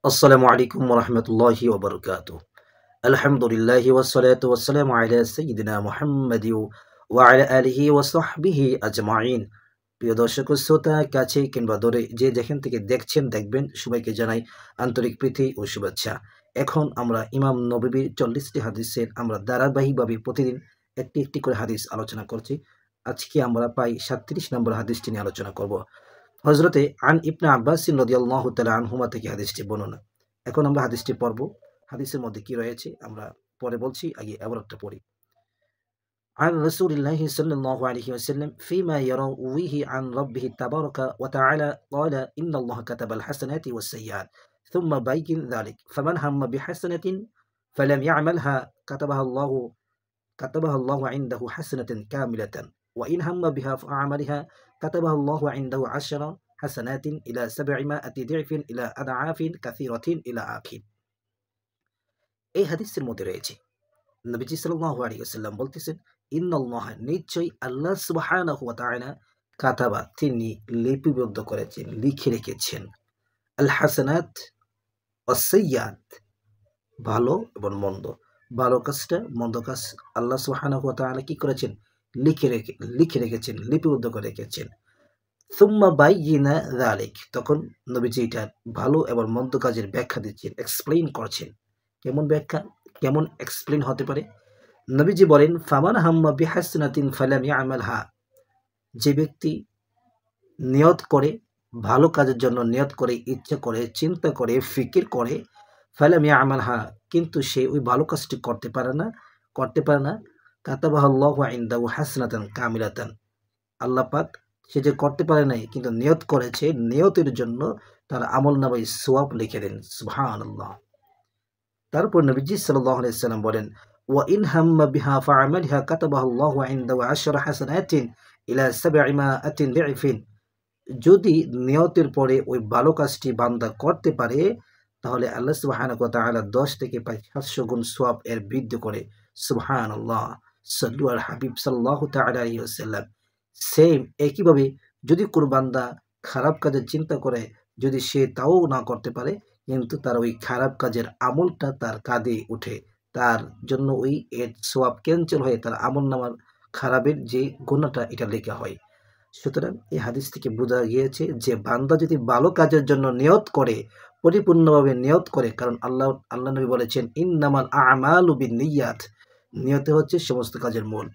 আসসালামু আলাইকুম ওয়া রাহমাতুল্লাহি ওয়া বারাকাতুহু। আলহামদুলিল্লাহি ওয়াসসালাতু ওয়াসসালামু আলা সাইয়্যিদিনা মুহাম্মাদি ওয়া আলা আলিহি ওয়া সাহবিহি আজমাইন। প্রিয় দর্শক ও শ্রোতা, কাছে কিংবা দূরে যে যেখান থেকে দেখছেন দেখবেন, সবাইকে জানাই আন্তরিক প্রীতি ও শুভেচ্ছা। এখন আমরা ইমাম নববীর ৪০টি হাদিসের আমরা ধারাবাহিকভাবে প্রতিদিন একটি একটি করে হাদিস আলোচনা করছি। আজকে আমরা প্রায় ৩৭ নম্বর হাদিসটি নিয়ে আলোচনা করব। হযরতে আন ইবনে আব্বাস রাদিয়াল্লাহু তাআলা আনহুমা থেকে হাদিসটি বর্ণনা। এখন আমরা হাদিসটি পড়ব। হাদিসের মধ্যে কি রয়েছে আমরা পরে বলছি, আগে ইবারতটা পড়ি। عن رسول الله صلى الله عليه وسلم فيما يرويه عن ربه تبارك وتعالى قال إن الله كتب الحسنات والسيئات ثم بين ذلك فمن هم بحسنة فلم يعملها كتبها الله عنده حسنة كاملة وإن هم بها فعملها كتبها الله عنده 10 حسنات إلى 700 ضعف إلى أضعاف كثيرة إلى آخر। এই হাদিসের মধ্যে রয়েছে নবীজি সাল্লাল্লাহু আলাইহি ওয়াসাল্লাম বলতেছেন, ইন্নাল্লাহ, নিশ্চয়ই আল্লাহ সুবহানাহু ওয়া তাআলা, কাতাবা, তিনি লিপিবদ্ধ করেছেন, লিখে রেখেছেন, আল হাসানাত ওয়াস সাইয়্যাত, ভালো এবং মন্দ। ভালো কাজটা, মন্দ কাজ আল্লাহ সুবহানাহু ওয়া তাআলা কি করেছেন? লিখে রেখেছেন, লিপিবদ্ধ করে রেখেছেন। সুম্মা বাইয়িনা যালিক, তখন নবীজি এটা ভালো এবং মন্দ কাজের ব্যাখ্যা দিচ্ছেন, এক্সপ্লেইন করছেন। কেমন ব্যাখ্যা, কেমন এক্সপ্লেইন হতে পারে? নবীজি বলেন, ফামান হাম্মা বিহাসনাতিন ফালাম ইয়ামালহা, যে ব্যক্তি নিয়ত করে, ভালো কাজের জন্য নিয়ত করে, ইচ্ছা করে, চিন্তা করে, ফিকির করে, ফালাম ইয়ামালহা, কিন্তু সে ওই ভালো কাজটি করতে পারে না, কাতাবাহাল্লাহু ইনদাহু হাসনাতান কামিলাতান, আল্লাহ পাক, সে যে করতে পারে নাই কিন্তু নিয়ত করেছে, নিয়তের জন্য তার আমলনামায় সওয়াব লিখে দেন। সুবহানাল্লাহ। তারপর নবীজি সাল্লাল্লাহু আলাইহি ওয়াসাল্লাম বলেন, ওয়া ইন হাম্মা বিহা ফাআমালহা কাতাবাহাল্লাহু ইনদাহু 10 হাসানাতিন ইলা 700 দি'ফিন, যদি নিয়তের পরে ওই ভালো কাজটি বান্দা করতে পারে, তাহলে আল্লাহ সুবহানাহু ওয়া তাআলা 10 থেকে প্রায় 700 গুণ সওয়াব এর বৃদ্ধি করে। সুবহানাল্লাহ। সাল্লু আল হাবিব সাল্লাল্লাহু তাআলা আলাইহি ওয়াসাল্লাম। সেম একইভাবে যদি কোনো বান্দা খারাপ কাজের চিন্তা করে, যদি সে তাও না করতে পারে, কিন্তু তার ওই খারাপ কাজের আমলটা তার কাঁধে উঠে, তার জন্য ওই এর সওয়াব ক্যানসেল হয়ে তার আমলনামার খারাপের যে গুনাহটা এটা লেখা হয়। সুতরাং এই হাদিস থেকে বোঝা গিয়েছে যে বান্দা যদি ভালো কাজের জন্য নিয়ত করে, পরিপূর্ণভাবে নিয়ত করে, কারণ আল্লাহ নবী বলেছেন, ইন্নামাল আমালু বিন্নিয়াত, নিয়তে হচ্ছে সমস্ত কাজের মূল।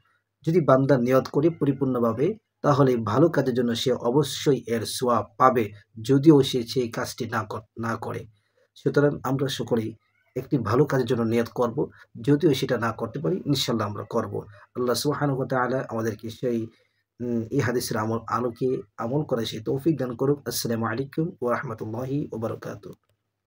যদি বান্দা নিয়ত করে পরিপূর্ণভাবে, তাহলে ভালো কাজের জন্য সে অবশ্যই এর সওয়াব পাবে, যদিও সে সেই কাজটি না করে। সুতরাং আমরা সকলেই একটি ভালো কাজের জন্য নিয়ত করব, যদিও সেটা না করতে পারি, ইনশাল্লাহ আমরা করব। আল্লাহ সুবহানাহু ওয়া তাআলা আমাদেরকে সেই এই হাদিসের আলোকে আমল করে সেই তৌফিক দান করুক। আসসালামু আলাইকুম ওয়া রাহমাতুল্লাহি ওয়া বারাকাতুহু।